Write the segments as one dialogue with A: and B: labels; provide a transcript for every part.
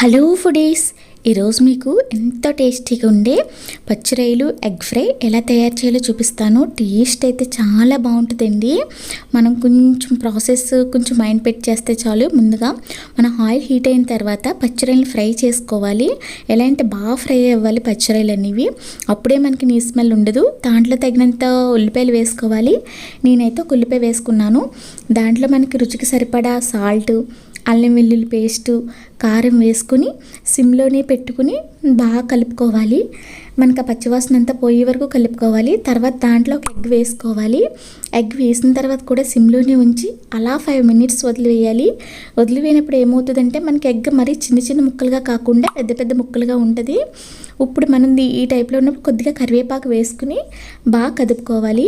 A: Hello foodies, ఈరోజు మీకు ఎంతో టేస్టీగా ఉండే పచ్చిరొయ్యలు ఎగ్ ఫ్రై ఎలా తయారు చేయాలో చూపిస్తాను. టేస్ట్ అయితే చాలా బాగుంటుందండి. మనం కొంచెం మైండ్ పెట్టి చేస్తే చాలు. ముందుగా మన ఆయిల్ హీట్ అయిన తర్వాత పచ్చిరొయ్యలు ఫ్రై చేసుకోవాలి. ఎలా అంటే బాగా ఫ్రై అవ్వాలి పచ్చిరొయ్యలు అనేవి, అప్పుడే మనకి నీ స్మెల్ ఉండదు. దాంట్లో తగినంత ఉల్లిపాయలు వేసుకోవాలి. నేనైతే ఒక ఉల్లిపాయ వేసుకున్నాను. దాంట్లో మనకి రుచికి సరిపడా సాల్ట్, అల్లం వెల్లుల్లి పేస్టు, కారం వేసుకుని సిమ్లోనే పెట్టుకుని బాగా కలుపుకోవాలి. మనకు ఆ పచ్చివాసన అంతా పోయే వరకు కలుపుకోవాలి. తర్వాత దాంట్లో ఒక ఎగ్ వేసుకోవాలి. ఎగ్ వేసిన తర్వాత కూడా సిమ్లోనే ఉంచి అలా 5 minutes వదిలివేయాలి. వదిలివేసినప్పుడు ఏమవుతుందంటే మనకి ఎగ్ మరీ చిన్న చిన్న ముక్కలుగా కాకుండా పెద్ద పెద్ద ముక్కలుగా ఉంటుంది. ఇప్పుడు మనం ఈ టైప్లో ఉన్నప్పుడు కొద్దిగా కరివేపాకు వేసుకుని బాగా కదుపుకోవాలి.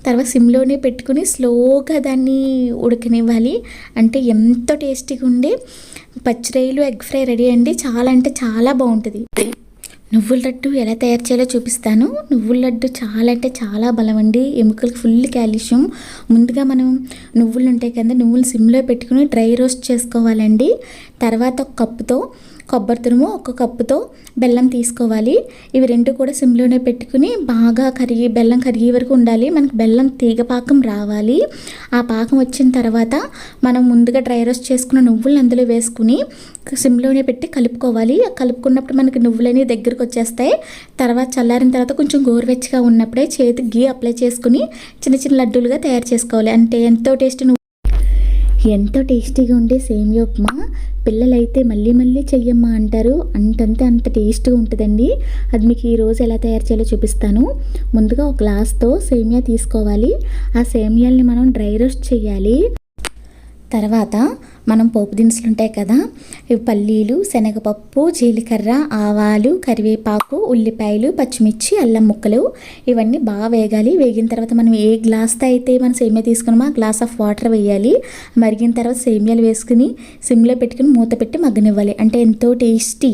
A: తర్వాత సిమ్లోనే పెట్టుకుని స్లోగా దాన్ని ఉడకనివ్వాలి. అంటే ఎంతో టేస్టీగా ఉండే పచ్చిరొయ్యలు ఎగ్ ఫ్రై రెడీ అండి. చాలా అంటే చాలా బాగుంటుంది. నువ్వుల లడ్డు ఎలా తయారు చేయాలో చూపిస్తాను. నువ్వుల లడ్డు చాలా అంటే చాలా బలం అండి. ఎముకలకు ఫుల్ కాల్షియం. ముందుగా మనం నువ్వులు ఉంటాయి కదా, నువ్వులు సిమ్లో పెట్టుకుని డ్రై రోస్ట్ చేసుకోవాలండి. తర్వాత ఒక కప్పుతో కొబ్బరి తురుము, ఒక కప్పుతో బెల్లం తీసుకోవాలి. ఇవి రెండు కూడా సిమ్లోనే పెట్టుకుని బాగా బెల్లం కరిగే వరకు ఉండాలి. మనకు బెల్లం తీగ పాకం రావాలి. ఆ పాకం వచ్చిన తర్వాత మనం ముందుగా డ్రై రోస్ట్ చేసుకున్న నువ్వులు అందులో వేసుకుని సిమ్లోనే పెట్టి కలుపుకోవాలి. కలుపుకున్నప్పుడు మనకి నువ్వులని దగ్గరకు వచ్చేస్తాయి. తర్వాత చల్లారిన తర్వాత కొంచెం గోరువెచ్చగా ఉన్నప్పుడే చేతికి గీ అప్లై చేసుకుని చిన్న చిన్న లడ్డూలుగా తయారు చేసుకోవాలి. అంటే ఎంతో టేస్టీగా ఉండే సేమియా ఉప్మా పిల్లలైతే మళ్ళీ మళ్ళీ చెయ్యమ్మా అంటారు. అంత టేస్ట్గా ఉంటుందండి. అది మీకు ఈరోజు ఎలా తయారు చేయాలో చూపిస్తాను. ముందుగా ఒక గ్లాస్తో సేమియా తీసుకోవాలి. ఆ సేమియాల్ని మనం డ్రై రోస్ట్ చేయాలి. తర్వాత మనం పోపు దినుసులు ఉంటాయి కదా, ఇవి పల్లీలు, శనగపప్పు, జీలకర్ర, ఆవాలు, కరివేపాకు, ఉల్లిపాయలు, పచ్చిమిర్చి, అల్లం ముక్కలు ఇవన్నీ బాగా వేగాలి. వేగిన తర్వాత మనం ఏ గ్లాస్తో అయితే మనం సేమియా తీసుకున్నామో ఆ గ్లాస్ ఆఫ్ వాటర్ వేయాలి. మరిగిన తర్వాత సేమియాలు వేసుకుని సిమ్లో పెట్టుకుని మూత పెట్టి మగ్గనివ్వాలి. అంటే ఎంతో టేస్టీ